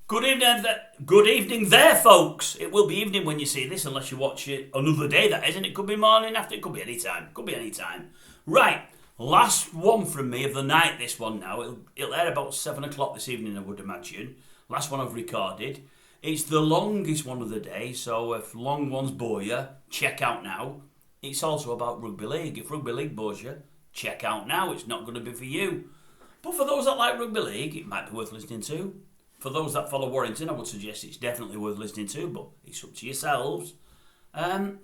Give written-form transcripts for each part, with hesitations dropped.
Good evening there, folks. It will be evening when you see this, unless you watch it another day, that isn't. It could be morning after, it could be any time. Right, last one from me of the night, this one now. It'll air about 7 o'clock this evening, I would imagine. Last one I've recorded. It's the longest one of the day, so if long ones bore you, check out now. It's also about rugby league. If rugby league bores you, check out now. It's not going to be for you. But for those that like rugby league, it might be worth listening to. For those that follow Warrington, I would suggest it's definitely worth listening to, but it's up to yourselves. I'm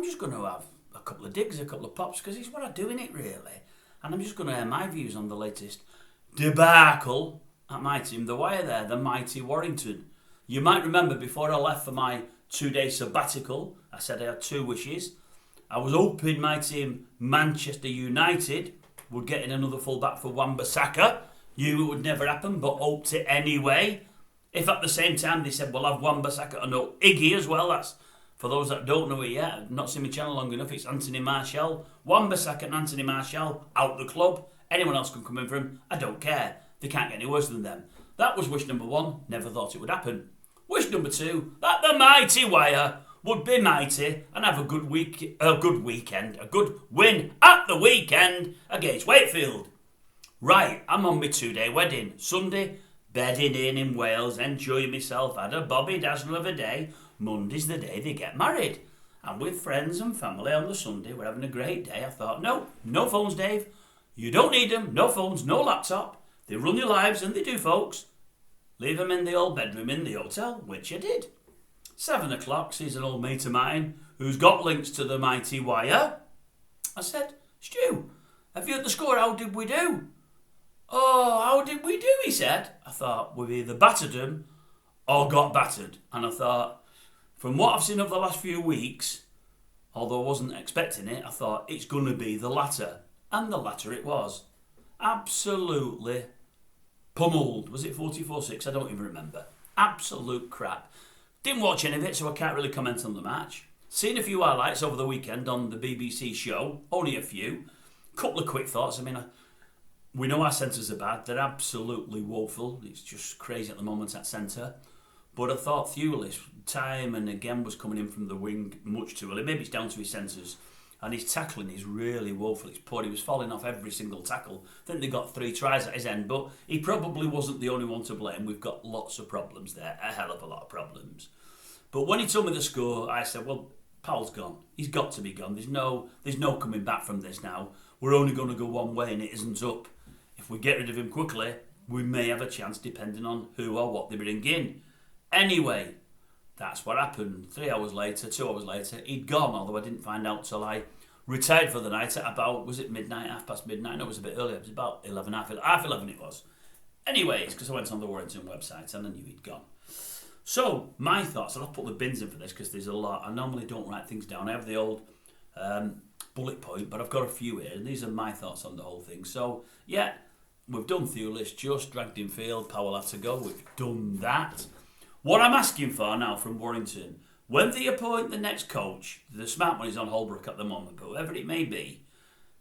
just going to have a couple of digs, a couple of pops, because it's what I do in it, really. And I'm just going to air my views on the latest debacle at my team, the Wire there, the mighty Warrington. You might remember before I left for my 2-day sabbatical, I said I had 2 wishes. I was hoping my team, Manchester United, would get in another full-back for Wan-Bissaka. Knew it would never happen, but hoped it anyway. If at the same time they said, we'll have Wan-Bissaka and no Iggy as well, that's, for those that don't know it yet, I've not seen my channel long enough, it's Anthony Martial. Wan-Bissaka and Anthony Martial, out the club. Anyone else can come in for him, I don't care. They can't get any worse than them. That was wish number 1, never thought it would happen. Wish number 2, that the mighty Wire would be mighty and have a good win at the weekend against Wakefield. Right, I'm on my 2-day wedding. Sunday, bedding in Wales, enjoying myself, had a bobby dazzle of a day. Monday's the day they get married. And with friends and family on the Sunday, we're having a great day. I thought, no phones, Dave. You don't need them. No phones, no laptop. They run your lives, and they do, folks. Leave them in the old bedroom in the hotel, which I did. 7 o'clock, sees an old mate of mine who's got links to the mighty Wire. I said, Stu, have you heard the score? How did we do? Oh, how did we do, he said. I thought, we've either battered them or got battered. And I thought, from what I've seen over the last few weeks, although I wasn't expecting it, I thought it's going to be the latter. And the latter it was. Absolutely pummeled. Was it 44-6? I don't even remember. Absolute crap. Didn't watch any of it, so I can't really comment on the match. Seen a few highlights over the weekend on the BBC show. Only a few. Couple of quick thoughts. I mean, we know our centres are bad. They're absolutely woeful. It's just crazy at the moment at centre. But I thought Thewlis, time and again, was coming in from the wing much too early. Maybe it's down to his centres. And his tackling is really woeful. It's poor. He was falling off every single tackle. I think they got 3 tries at his end, but he probably wasn't the only one to blame. We've got lots of problems there, a hell of a lot of problems. But when he told me the score, I said, well, Powell's gone. He's got to be gone. There's no coming back from this now. We're only going to go one way and it isn't up. If we get rid of him quickly, we may have a chance depending on who or what they bring in. Anyway, that's what happened. 3 hours later, 2 hours later, he'd gone, although I didn't find out till I retired for the night at about, was it midnight, half past midnight? No, it was a bit earlier. It was about 11, half 11 it was. Anyways, because I went on the Warrington website and I knew he'd gone. So, my thoughts, and I'll put the bins in for this because there's a lot. I normally don't write things down. I have the old bullet point, but I've got a few here, and these are my thoughts on the whole thing. So, yeah, we've done Thewlis, just dragged in field, Powell had to go. We've done that. What I'm asking for now from Warrington, when they appoint the next coach, the smart one is on Holbrook at the moment, but whoever it may be,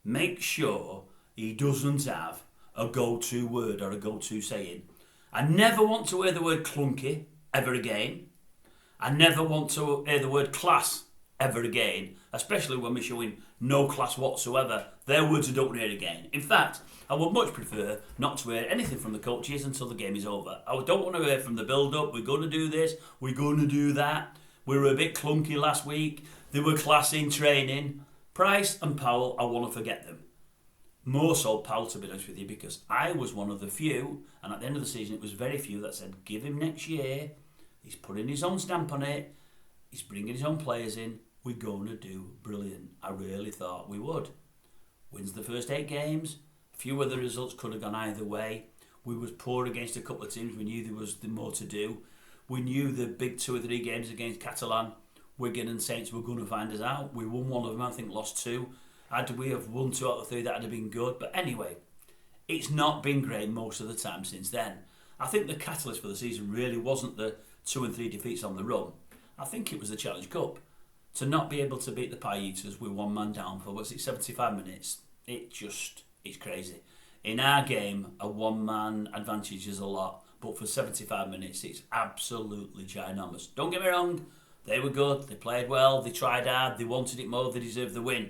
make sure he doesn't have a go-to word or a go-to saying. I never want to hear the word clunky ever again. I never want to hear the word class ever again, especially when we're showing no class whatsoever. They're words I don't hear again. In fact, I would much prefer not to hear anything from the coaches until the game is over. I don't want to hear from the build-up, we're going to do this, we're going to do that. We were a bit clunky last week. They were class in training. Price and Powell, I want to forget them. More so Powell, to be honest with you, because I was one of the few, and at the end of the season it was very few that said, give him next year. He's putting his own stamp on it. He's bringing his own players in. We're going to do brilliant. I really thought we would. Wins the first 8 games. A few other results could have gone either way. We was poor against a couple of teams. We knew there was more to do. We knew the big 2 or 3 games against Catalan, Wigan and Saints were going to find us out. We won one of them, I think lost 2. Had we have won 2 out of 3, that would have been good. But anyway, it's not been great most of the time since then. I think the catalyst for the season really wasn't the 2 and 3 defeats on the run. I think it was the Challenge Cup. To not be able to beat the Pie Eaters with 1 man down for, 75 minutes, it's crazy. In our game, a 1 man advantage is a lot. But for 75 minutes, it's absolutely ginormous. Don't get me wrong, they were good, they played well, they tried hard, they wanted it more, they deserved the win.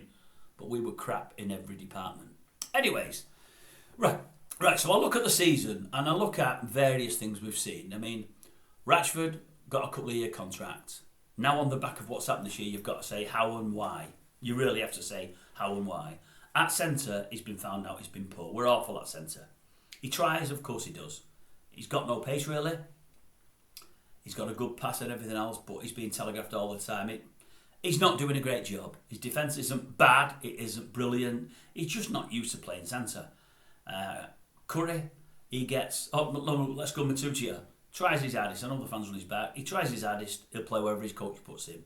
But we were crap in every department. Anyways, right, so I look at the season and I look at various things we've seen. I mean, Ratchford got a couple of year contract. Now on the back of what's happened this year, you've got to say how and why. You really have to say how and why. At centre, he's been found out he's been poor. We're awful at centre. He tries, of course he does. He's got no pace really. He's got a good pass and everything else, but he's being telegraphed all the time. He's not doing a great job. His defence isn't bad, it isn't brilliant. He's just not used to playing centre. Curry, he gets... Oh, no, let's go Matuccia. Tries his hardest. I know the fans on his back. He tries his hardest. He'll play wherever his coach puts him.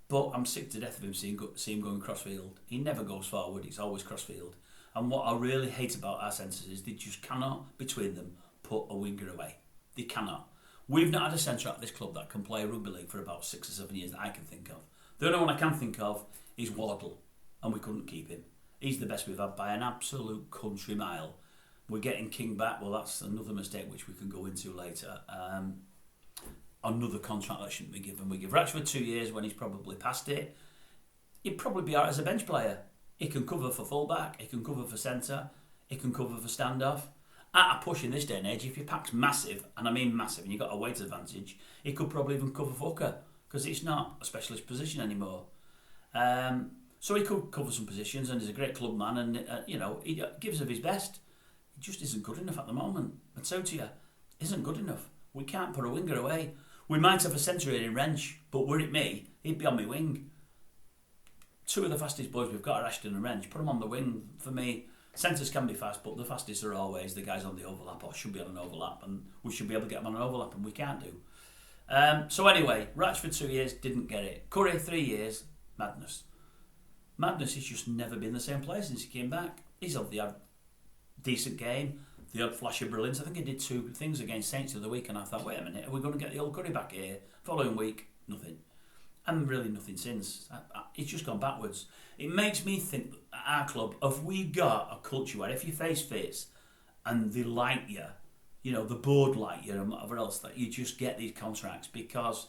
But I'm sick to death of him seeing him going crossfield. He never goes forward. He's always crossfield. And what I really hate about our centres is they just cannot, between them, put a winger away. They cannot. We've not had a centre at this club that can play rugby league for about 6 or 7 years that I can think of. The only one I can think of is Wardle, and we couldn't keep him. He's the best we've had by an absolute country mile. We're getting King back. Well, that's another mistake which we can go into later. Another contract that shouldn't be given. We give Ratchford 2 years when he's probably past it. He'd probably be out as a bench player. He can cover for full-back, he can cover for centre, he can cover for standoff. At a push in this day and age, if your pack's massive, and I mean massive, and you've got a weight advantage, he could probably even cover for hooker, because it's not a specialist position anymore. So he could cover some positions, and he's a great club man, and he gives of his best. He just isn't good enough at the moment. Matuccia isn't good enough. We can't put a winger away. We might have a centre here in Wrench, but were it me, he'd be on my wing. 2 of the fastest boys we've got are Ashton and Wrench. Put them on the wing. For me, centres can be fast, but the fastest are always the guys on the overlap, or should be on an overlap, and we should be able to get them on an overlap, and we can't do. So anyway, Ratchford 2 years, didn't get it. Curry 3 years, madness. Madness, he's just never been the same player since he came back. He's had the decent game, the odd flash of brilliance. I think he did 2 things against Saints the other week, and I thought, wait a minute, are we going to get the old Curry back here? Following week, nothing. And really nothing since. It's just gone backwards. It makes me think, at our club, have we got a culture where if your face fits and they like you, the board like you and whatever else, that you just get these contracts? Because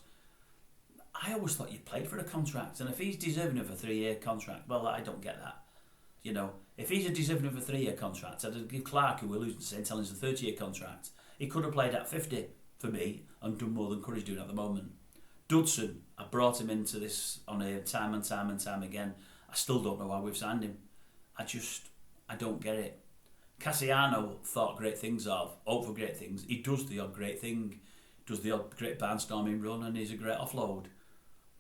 I always thought you played for a contract, and if he's deserving of a 3-year contract, well, I don't get that. If he's deserving of a 3-year contract, I'd give Clark, who we're losing to St. Helens, a 30-year contract. He could have played at 50 for me and done more than Curry's doing at the moment. Dudson, I brought him into this on a time and time again. I still don't know why we've signed him. I don't get it. Cassiano thought great things of, hope for great things. He does the odd great thing, does the odd great barnstorming run, and he's a great offload.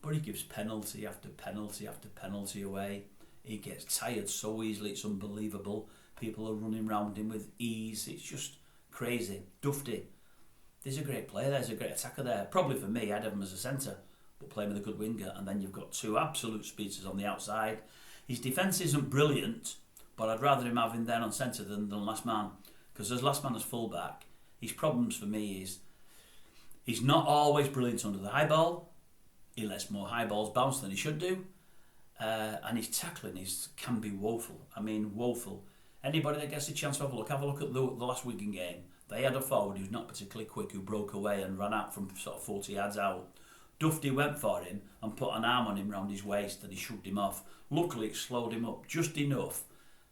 But he gives penalty after penalty after penalty away. He gets tired so easily, it's unbelievable. People are running round him with ease. It's just crazy. Dufty. There's a great player, there's a great attacker there. Probably for me, I'd have him as a centre, but play him with a good winger, and then you've got 2 absolute speedsters on the outside. His defence isn't brilliant, but I'd rather him have him there on centre than last man, because as last man as full-back, his problems for me is he's not always brilliant under the high ball. He lets more high balls bounce than he should do, and his tackling can be woeful. I mean, woeful. Anybody that gets a chance to have a look at the last Wigan game. They had a forward who's not particularly quick, who broke away and ran out from sort of 40 yards out. Dufty went for him and put an arm on him round his waist, and he shrugged him off. Luckily, it slowed him up just enough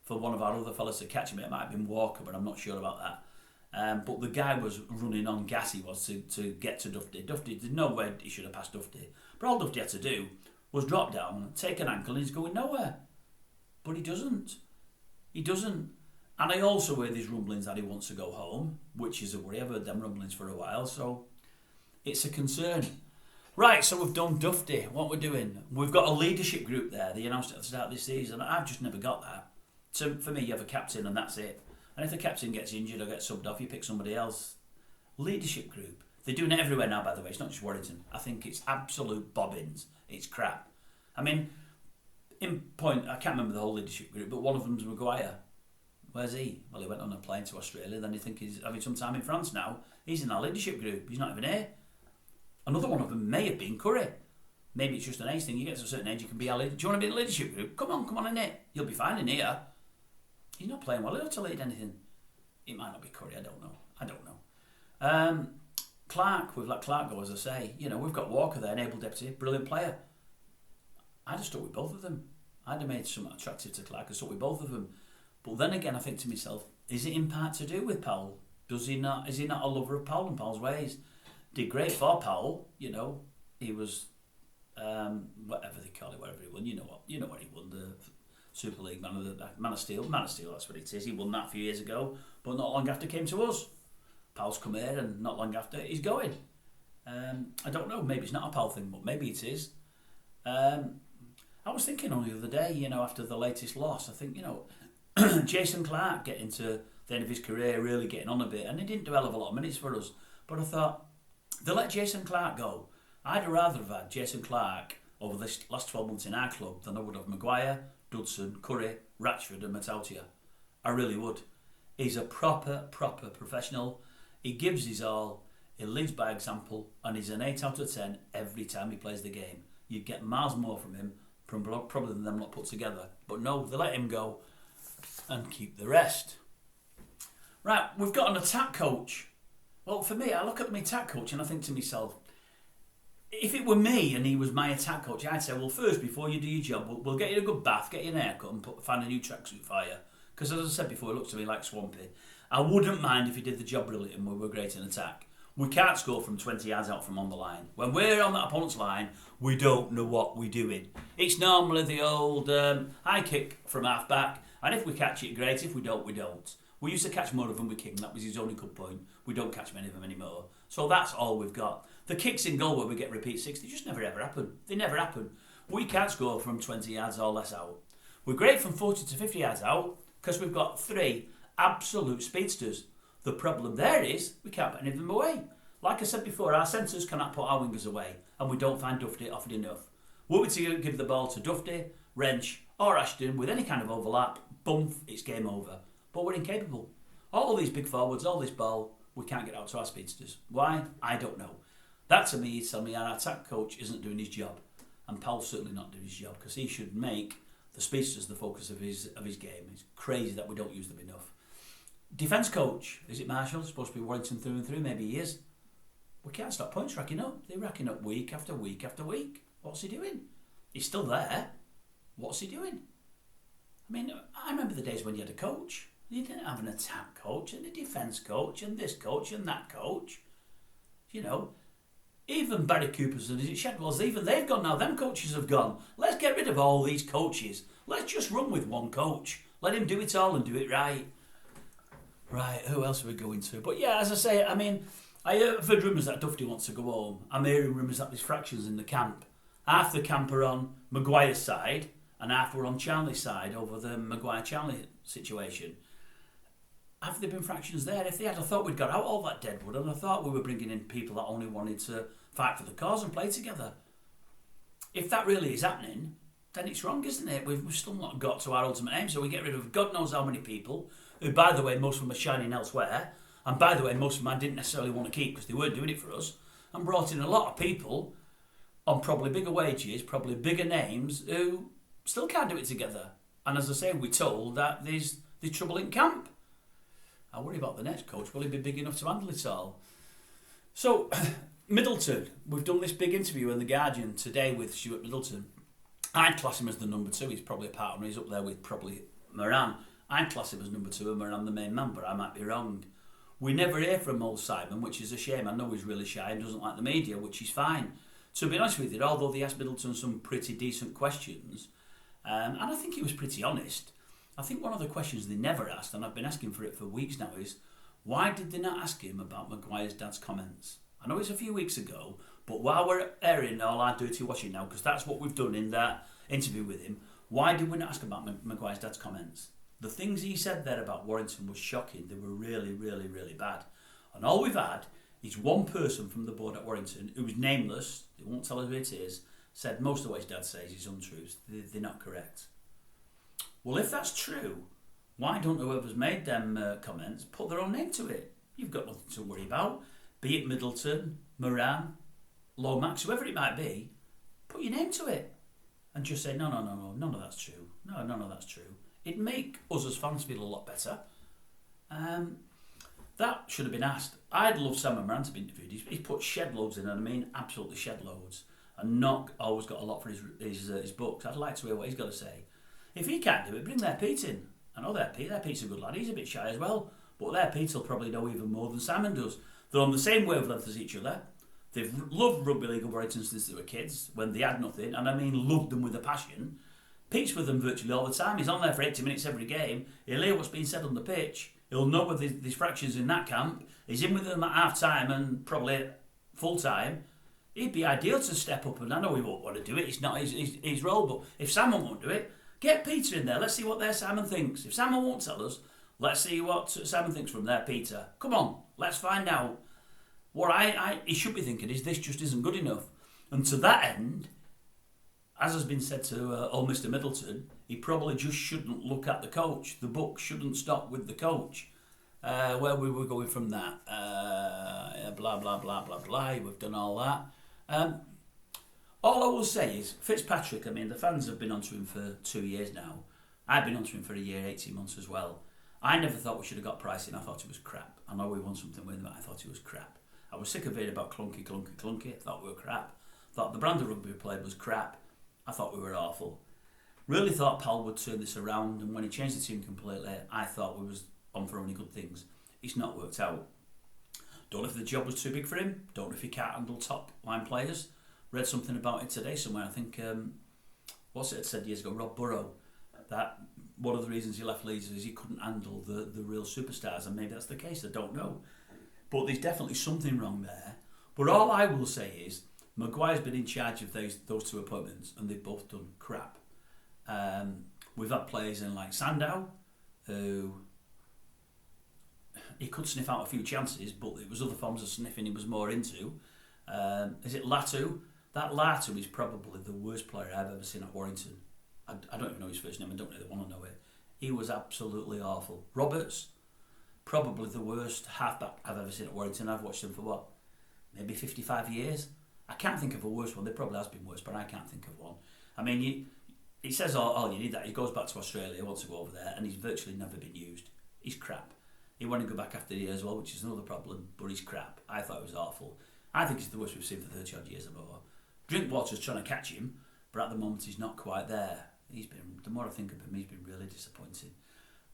for one of our other fellas to catch him. It might have been Walker, but I'm not sure about that. But the guy was running on gas, he was, to get to Dufty. Dufty, there's no way he should have passed Dufty. But all Dufty had to do was drop down, take an ankle, and he's going nowhere. But he doesn't. He doesn't. And I also hear these rumblings that he wants to go home, which is a worry. I've heard them rumblings for a while, so it's a concern. Right, so we've done Dufty. What we're doing, we've got a leadership group there. They announced it at the start of this season. I've just never got that. So for me, you have a captain and that's it. And if the captain gets injured or gets subbed off, you pick somebody else. Leadership group. They're doing it everywhere now, by the way. It's not just Warrington. I think it's absolute bobbins. It's crap. I mean, in point, I can't remember the whole leadership group, but one of them's Maguire. Where's he? Well, he went on a plane to Australia. Then you think he's having some time in France now. He's in our leadership group. He's not even here. Another one of them may have been Curry. Maybe it's just an age thing. You get to a certain age, you can be our leader. Do you want to be in the leadership group? Come on in it. You'll be fine in here. He's not playing well enough to lead anything. It might not be Curry. I don't know. Clark, we've let Clark go, as I say. You know, we've got Walker there, an able deputy, brilliant player. I'd have stuck with both of them. I'd have made something attractive to Clark and stuck with both of them. But then again, I think to myself, is it in part to do with Powell? Is he not a lover of Powell and Powell's ways? Did great for Powell, you know. He was whatever they call it, whatever he won. You know what he won, the Super League Man of Steel. Man of Steel, that's what it is. He won that a few years ago, but not long after came to us. Powell's come here, and not long after he's going. I don't know. Maybe it's not a Powell thing, but maybe it is. I was thinking only the other day, you know, after the latest loss, I think, you know, Jason Clark getting to the end of his career, really getting on a bit, and he didn't do a hell of a lot of minutes for us. But I thought, they let Jason Clark go. I'd rather have had Jason Clark over this last 12 months in our club than I would have Maguire, Dudson, Curry, Ratchford and Matautia. I really would. He's a proper professional. He gives his all. He leads by example, and he's an 8 out of 10 every time he plays the game. You'd get miles more from him, probably than them lot put together. But no, they let him go and keep the rest. Right, we've got an attack coach. Well, for me, I look at my attack coach and I think to myself, if it were me and he was my attack coach, I'd say, well, first, before you do your job, we'll get you a good bath, get you an haircut and find a new tracksuit for you. Because as I said before, it looks to me like Swampy. I wouldn't mind if he did the job brilliant and we were great in attack. We can't score from 20 yards out from on the line. When we're on that opponent's line, we don't know what we're doing. It's normally the old high kick from half back, and if we catch it, great. If we don't, we don't. We used to catch more of them with kicking. That was his only good point. We don't catch many of them anymore. So that's all we've got. The kicks in goal where we get repeat 60 just never ever happen. They never happen. We can't score from 20 yards or less out. We're great from 40 to 50 yards out because we've got 3 absolute speedsters. The problem there is we can't put any of them away. Like I said before, our centres cannot put our wingers away, and we don't find Dufty offered enough. Were we to give the ball to Dufty, Wrench or Ashton with any kind of overlap, boom, it's game over. But we're incapable. All these big forwards, all this ball, we can't get out to our speedsters. Why? I don't know. That to me is telling me our attack coach isn't doing his job. And Powell's certainly not doing his job because he should make the speedsters the focus of his game. It's crazy that we don't use them enough. Defence coach, is it Marshall? It's supposed to be Warrington through and through, maybe he is. We can't stop points racking up. They're racking up week after week after week. What's he doing? He's still there. What's he doing? I mean, I remember the days when you had a coach. You didn't have an attack coach and a defence coach and this coach and that coach. You know, even Barry Cooper's and is it Shadwell's, even they've gone now. Them coaches have gone. Let's get rid of all these coaches. Let's just run with one coach. Let him do it all and do it right. Right, who else are we going to? But yeah, as I say, I mean, I've heard rumours that Dufty wants to go home. I'm hearing rumours that there's fractions in the camp. Half the camp are on Maguire's side and half were on Charlie's side over the Maguire-Charlie situation. Have there been fractions there? If they had, I thought we'd got out all that deadwood and I thought we were bringing in people that only wanted to fight for the cause and play together. If that really is happening, then it's wrong, isn't it? We've still not got to our ultimate aim, so we get rid of God knows how many people, who, by the way, most of them are shining elsewhere, and by the way, most of them I didn't necessarily want to keep because they weren't doing it for us, and brought in a lot of people on probably bigger wages, probably bigger names, who still can't do it together. And as I say, we're told that there's trouble in camp. I worry about the next coach. Will he be big enough to handle it all? So, Middleton. We've done this big interview in The Guardian today with Stuart Middleton. I'd class him as the number 2. He's probably a partner. He's up there with probably Moran. I'd class him as number 2 and Moran the main man, but I might be wrong. We never hear from old Simon, which is a shame. I know he's really shy and doesn't like the media, which is fine. To be honest with you, although they asked Middleton some pretty decent questions, and I think he was pretty honest, I think one of the questions they never asked, and I've been asking for it for weeks now, is why did they not ask him about Maguire's dad's comments? I know it's a few weeks ago, but while we're airing all our dirty washing now, because that's what we've done in that interview with him, why did we not ask about Maguire's dad's comments? The things he said there about Warrington was shocking. They were really, really, really bad. And all we've had is one person from the board at Warrington, who was nameless, they won't tell us who it is, said most of what his dad says is untruths. They're not correct. Well, if that's true, why don't whoever's made them comments put their own name to it? You've got nothing to worry about. Be it Middleton, Moran, Lomax, whoever it might be, put your name to it. And just say, no, none of that's true. No, none of that's true. It'd make us as fans feel a lot better. That should have been asked. I'd love Sam Moran to be interviewed. He's put shed loads in, and I mean absolutely shed loads, and not always got a lot for his books. I'd like to hear what he's got to say. If he can't do it, bring their Pete in. I know their Pete's a good lad. He's a bit shy as well, but their Pete will probably know even more than Simon does. They're on the same wavelength as each other. They've loved rugby league at Warrington since they were kids, when they had nothing, and I mean loved them with a passion. Pete's with them virtually all the time. He's on there for 80 minutes every game. He'll hear what's being said on the pitch. He'll know whether there's fractions in that camp. He's in with them at half time and probably full time. He'd be ideal to step up, and I know he won't want to do it. It's not his role, but if Simon won't do it, get Peter in there. Let's see what their Simon thinks. If Simon won't tell us, let's see what Simon thinks from their Peter. Come on, let's find out. What he should be thinking is this just isn't good enough. And to that end, as has been said to old Mr. Middleton, he probably just shouldn't look at the coach. The book shouldn't stop with the coach. Where we were going from that. Blah, blah, blah, blah, blah. We've done all that. All I will say is, Fitzpatrick, I mean, the fans have been onto him for 2 years now. I've been onto him for a year, 18 months as well. I never thought we should have got pricing. I thought it was crap. I know we won something with him, but I thought it was crap. I was sick of hearing about clunky. I thought we were crap. Thought the brand of rugby we played was crap. I thought we were awful. Really thought Powell would turn this around, and when he changed the team completely, I thought we was on for only good things. It's not worked out. Don't know if the job was too big for him. Don't know if he can't handle top line players. Read something about it today somewhere. I think what's it had said years ago, Rob Burrow, that one of the reasons he left Leeds is he couldn't handle the real superstars, and maybe that's the case. I don't know, but there's definitely something wrong there. But all I will say is Maguire's been in charge of those two appointments, and they've both done crap. We've had players in like Sandow, who he could sniff out a few chances, but it was other forms of sniffing he was more into. Is it Latu? That Latu is probably the worst player I've ever seen at Warrington. I don't even know his first name. I don't really want to know it. He was absolutely awful. Roberts, probably the worst halfback I've ever seen at Warrington. I've watched him for maybe 55 years. I can't think of a worse one. There probably has been worse, but I can't think of one. I mean, he says, oh, you need that. He goes back to Australia, wants to go over there, and he's virtually never been used. He's crap. He wanted to go back after the year as well, which is another problem, but he's crap. I thought it was awful. I think it's the worst we've seen for 30 odd years or more. Drinkwater's trying to catch him, but at the moment he's not quite there. The more I think of him, he's been really disappointing.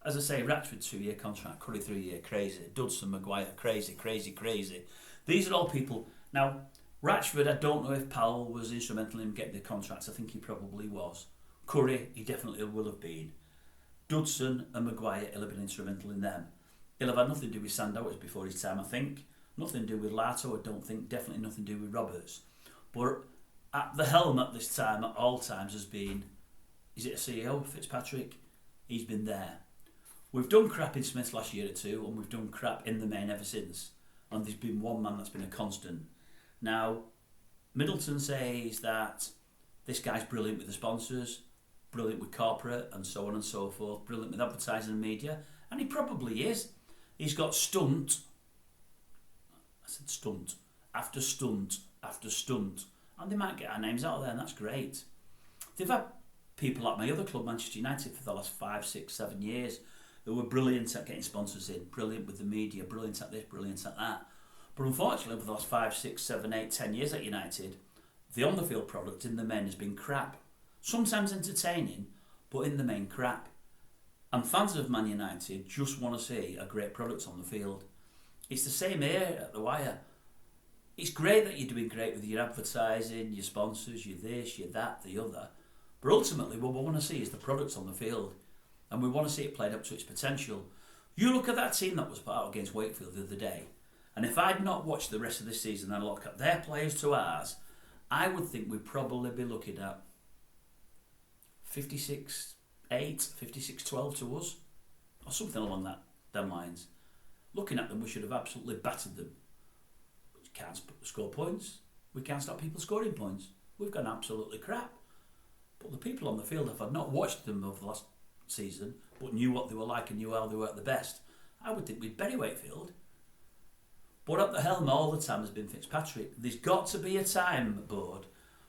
As I say, Ratchford 2-year contract, Curry 3-year, crazy. Dudson, Maguire, crazy. These are all people. Now, Ratchford, I don't know if Powell was instrumental in getting the contracts. I think he probably was. Curry, he definitely will have been. Dudson and Maguire, he'll have been instrumental in them. He'll have had nothing to do with Sandow, it was before his time, I think. Nothing to do with Lato, I don't think. Definitely nothing to do with Roberts. But at the helm at this time, at all times, has been, is it a CEO, Fitzpatrick? He's been there. We've done crap in Smith's last year or two, and we've done crap in the main ever since. And there's been one man that's been a constant. Now, Middleton says that this guy's brilliant with the sponsors, brilliant with corporate, and so on and so forth, brilliant with advertising and media, and he probably is. He's got stunt after stunt after stunt, and they might get our names out there, and that's great. They've had people like my other club, Manchester United, for the last 5, 6, 7 years who were brilliant at getting sponsors in, brilliant with the media, brilliant at this, brilliant at that. But unfortunately, over the last 5, 6, 7, 8, 10 years at United, the on-the-field product in the main has been crap. Sometimes entertaining, but in the main crap. And fans of Man United just want to see a great product on the field. It's the same here at the Wire. It's great that you're doing great with your advertising, your sponsors, your this, your that, the other. But ultimately, what we want to see is the products on the field. And we want to see it played up to its potential. You look at that team that was put out against Wakefield the other day, and if I'd not watched the rest of this season and look at their players to ours, I would think we'd probably be looking at 56-8, 56-12 to us, or something along them lines. Looking at them, we should have absolutely battered them. We can't score points. We can't stop people scoring points. We've gone absolutely crap. But the people on the field, if I'd not watched them over the last season, but knew what they were like and knew how they were at the best, I would think we'd bury Wakefield. But at the helm all the time has been Fitzpatrick. There's got to be a time, board,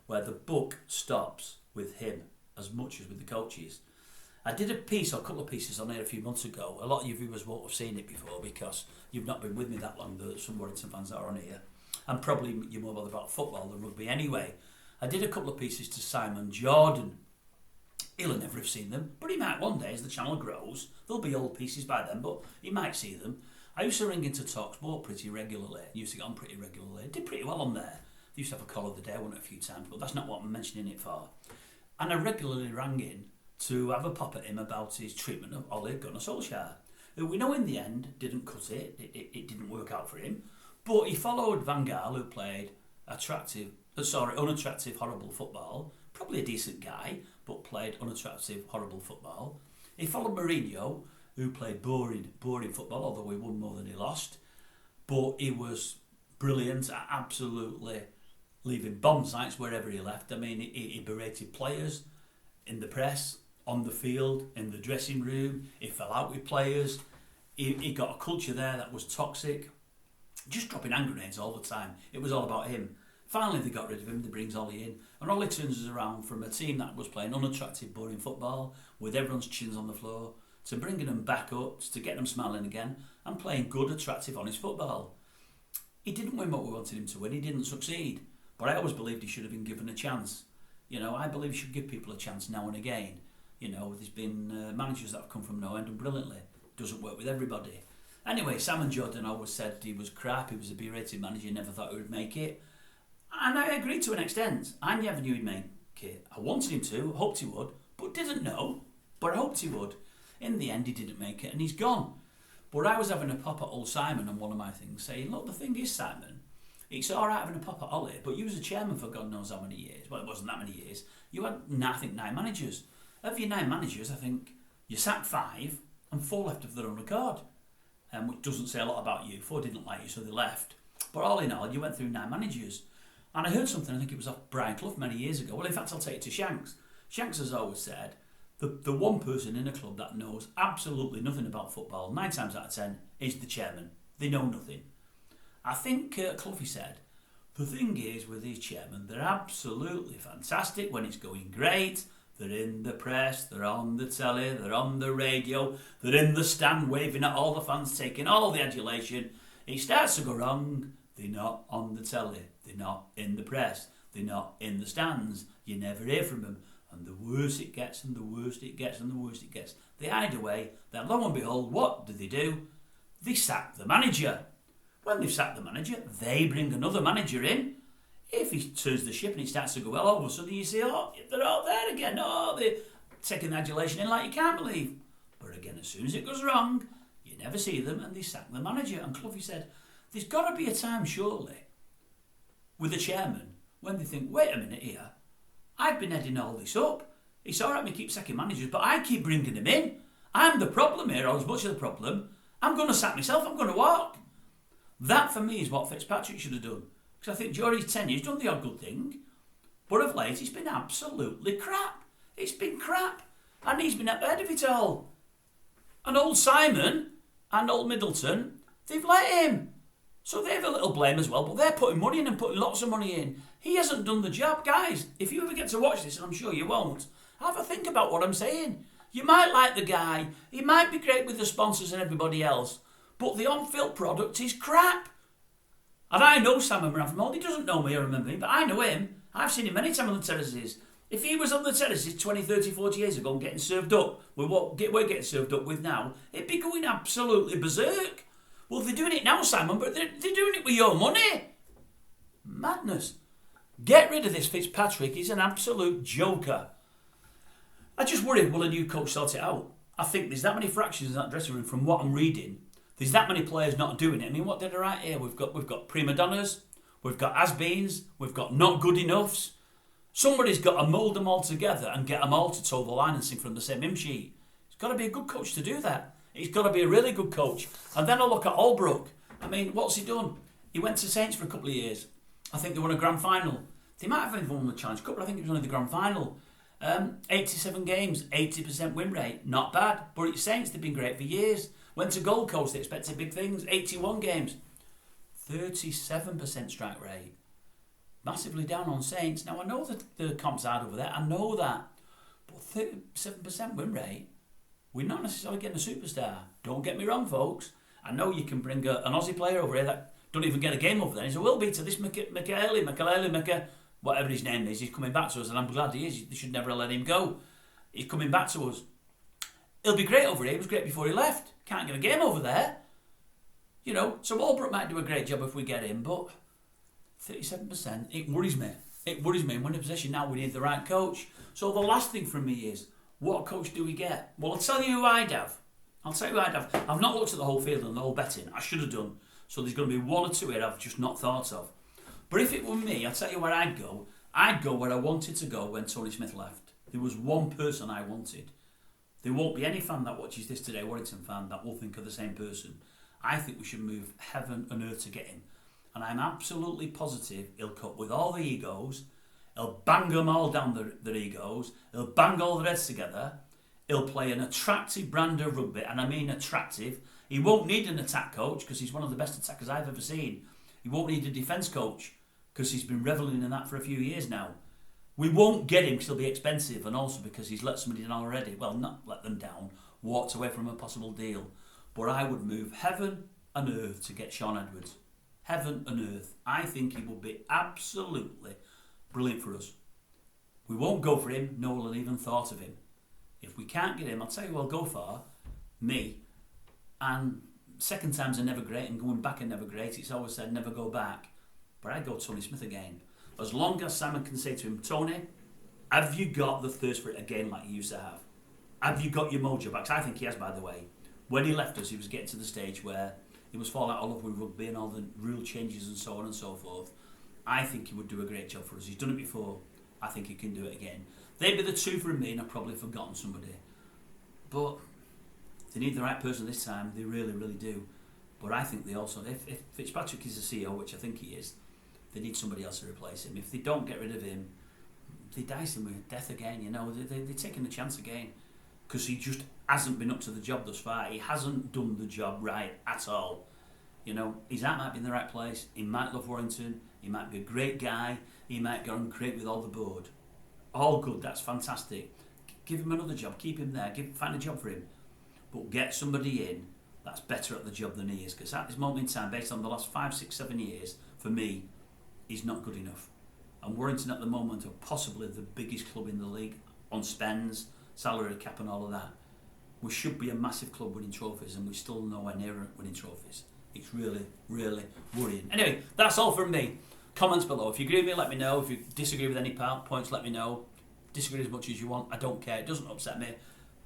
where the book stops with him as much as with the coaches. I did a piece, or a couple of pieces on here a few months ago. A lot of you viewers won't have seen it before because you've not been with me that long. There's some Warrington fans that are on here. And probably you're more bothered about football than rugby anyway. I did a couple of pieces to Simon Jordan. He'll never have seen them, but he might one day as the channel grows. There'll be old pieces by then, but he might see them. I used to ring into TalkSport pretty regularly. Used to get on pretty regularly. Did pretty well on there. They used to have a call of the day, I won it a few times, but that's not what I'm mentioning it for. And I regularly rang in to have a pop at him about his treatment of Ole Gunnar Solskjaer, who we know in the end didn't cut it. It didn't work out for him. But he followed Van Gaal, who played unattractive, horrible football. Probably a decent guy, but played unattractive, horrible football. He followed Mourinho, who played boring football, although he won more than he lost. But he was brilliant at absolutely leaving bomb sites wherever he left. I mean, he berated players in the press, on the field, in the dressing room. He fell out with players. He got a culture there that was toxic. Just dropping hand grenades all the time. It was all about him. Finally, they got rid of him. They brings Ollie in. And Ollie turns us around from a team that was playing unattractive, boring football with everyone's chins on the floor to bringing them back up, to getting them smiling again and playing good, attractive, honest football. He didn't win what we wanted him to win. He didn't succeed. But I always believed he should have been given a chance. You know, I believe you should give people a chance now and again. You know, there's been managers that have come from no end and brilliantly. Doesn't work with everybody. Anyway, Simon Jordan always said he was crap. He was a B-rated manager. Never thought he would make it. And I agreed to an extent. I never knew he'd make it. I wanted him to, hoped he would, but didn't know. But I hoped he would. In the end, he didn't make it and he's gone. But I was having a pop at old Simon on one of my things, saying, look, the thing is, Simon, it's all right having a pop at Ollie, but you was a chairman for God knows how many years. Well, it wasn't that many years. You had, I think, 9 managers. Of your 9 managers, I think you sacked 5 and 4 left of their own accord, which doesn't say a lot about you. 4 didn't like you, so they left. But all in all, you went through 9 managers. And I heard something, I think it was off Brian Clough many years ago. Well, in fact, I'll take it to Shanks. Shanks has always said, the one person in a club that knows absolutely nothing about football, 9 times out of 10, is the chairman. They know nothing. I think Cloughy said, the thing is with these chairmen, they're absolutely fantastic when it's going great. They're in the press, they're on the telly, they're on the radio, they're in the stand waving at all the fans, taking all the adulation. It starts to go wrong, they're not on the telly, they're not in the press, they're not in the stands. You never hear from them. And the worse it gets, and the worse it gets, and the worse it gets. They hide away. Then lo and behold, what do? They sack the manager. When they've sacked the manager, they bring another manager in. If he turns the ship and it starts to go well, all of a sudden you see, oh, they're all there again. Oh, they're taking the adulation in like you can't believe. But again, as soon as it goes wrong, you never see them and they sack the manager. And Cloughy said, there's got to be a time, surely, with the chairman, when they think, wait a minute here, I've been heading all this up. It's all right me keep sacking managers, but I keep bringing them in. I'm the problem here, or as much of the problem. I'm going to sack myself, I'm going to walk. That, for me, is what Fitzpatrick should have done. Because I think during his tenure, he's done the odd good thing. But of late, it's been absolutely crap. It's been crap. And he's been at the head of it all. And old Simon and old Middleton, they've let him. So they have a little blame as well, but they're putting money in and putting lots of money in. He hasn't done the job. Guys, if you ever get to watch this, and I'm sure you won't, have a think about what I'm saying. You might like the guy. He might be great with the sponsors and everybody else. But the on-field product is crap. And I know Simon Moran from old. He doesn't know me or remember me, but I know him. I've seen him many times on the terraces. If he was on the terraces 20, 30, 40 years ago and getting served up with what we're getting served up with now, it'd be going absolutely berserk. Well, they're doing it now, Simon, but they're doing it with your money. Madness. Get rid of this Fitzpatrick. He's an absolute joker. I just worry, will a new coach sort it out? I think there's that many fractions in that dressing room from what I'm reading. There's that many players not doing it. I mean, what did I write here? We've got prima donnas, we've got has-beens, we've got not good enoughs. Somebody's got to mould them all together and get them all to toe the line and sing from the same hymn sheet. It's got to be a good coach to do that. He's got to be a really good coach. And then I look at Albrook. I mean, what's he done? He went to Saints for a couple of years. I think they won a grand final. They might have even won the Challenge Cup, but I think it was only the grand final. 87 games, 80% win rate. Not bad. But at Saints, they've been great for years. Went to Gold Coast, they expected big things. 81 games. 37% strike rate. Massively down on Saints. Now, I know that the comp's hard over there. I know that. But 37% win rate, we're not necessarily getting a superstar. Don't get me wrong, folks. I know you can bring an Aussie player over here that don't even get a game over there. He's a will beater. This whatever his name is, he's coming back to us, and I'm glad he is. They should never have let him go. He's coming back to us. He'll be great over here. He was great before he left. Can't get a game over there. You know, so Albrook might do a great job if we get him, but 37%, it worries me. It worries me. We're in a position now we need the right coach. So the last thing from me is, what coach do we get? Well, I'll tell you who I'd have. I've not looked at the whole field and the whole betting. I should have done. So there's going to be one or two here I've just not thought of. But if it were me, I'll tell you where I'd go. I'd go where I wanted to go when Tony Smith left. There was one person I wanted. There won't be any fan that watches this today, Warrington fan, that will think of the same person. I think we should move heaven and earth to get him. And I'm absolutely positive he'll cut with all the egos. He'll bang them all down their egos. He'll bang all their heads together. He'll play an attractive brand of rugby, and I mean attractive. He won't need an attack coach because he's one of the best attackers I've ever seen. He won't need a defence coach because he's been revelling in that for a few years now. We won't get him because he'll be expensive, and also because he's let somebody down already. Well, not let them down, walked away from a possible deal. But I would move heaven and earth to get Sean Edwards. Heaven and earth. I think he will be absolutely brilliant for us. We won't go for him, no one will even thought of him. If we can't get him, I'll tell you who I'll go for. Me. And second times are never great, and going back are never great. It's always said never go back. But I'd go Tony Smith again. As long as Simon can say to him, Tony, have you got the thirst for it again like you used to have? Have you got your mojo back? 'Cause I think he has, by the way. When he left us, he was getting to the stage where he was falling out all over with rugby and all the rule changes and so on and so forth. I think he would do a great job for us. He's done it before. I think he can do it again. They'd be the two from me, and I've probably forgotten somebody. But they need the right person this time. They really, really do. But I think they also, if Fitzpatrick is the CEO, which I think he is, they need somebody else to replace him. If they don't get rid of him, they dice him with death again. You know, they're taking the chance again because he just hasn't been up to the job thus far. He hasn't done the job right at all. You know, his heart might be in the right place. He might love Warrington. He might be a great guy. He might go and create with all the board. All good. That's fantastic. Give him another job. Keep him there. Find a job for him. But get somebody in that's better at the job than he is. Because at this moment in time, based on the last 5, 6, 7 years, for me, he's not good enough. And Warrington at the moment are possibly the biggest club in the league on spends, salary cap and all of that. We should be a massive club winning trophies, and we're still nowhere near winning trophies. It's really, really worrying. Anyway, that's all from me. Comments below. If you agree with me, let me know. If you disagree with any points, let me know. Disagree as much as you want. I don't care. It doesn't upset me.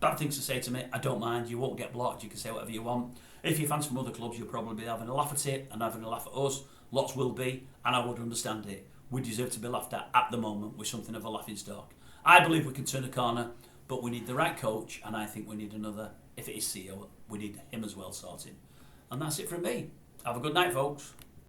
Bad things to say to me, I don't mind. You won't get blocked. You can say whatever you want. If you're fans from other clubs, you'll probably be having a laugh at it and having a laugh at us. Lots will be, and I would understand it. We deserve to be laughed at the moment with something of a laughing stock. I believe we can turn a corner, but we need the right coach, and I think we need another. If it is CEO, we need him as well sorting. And that's it from me. Have a good night, folks.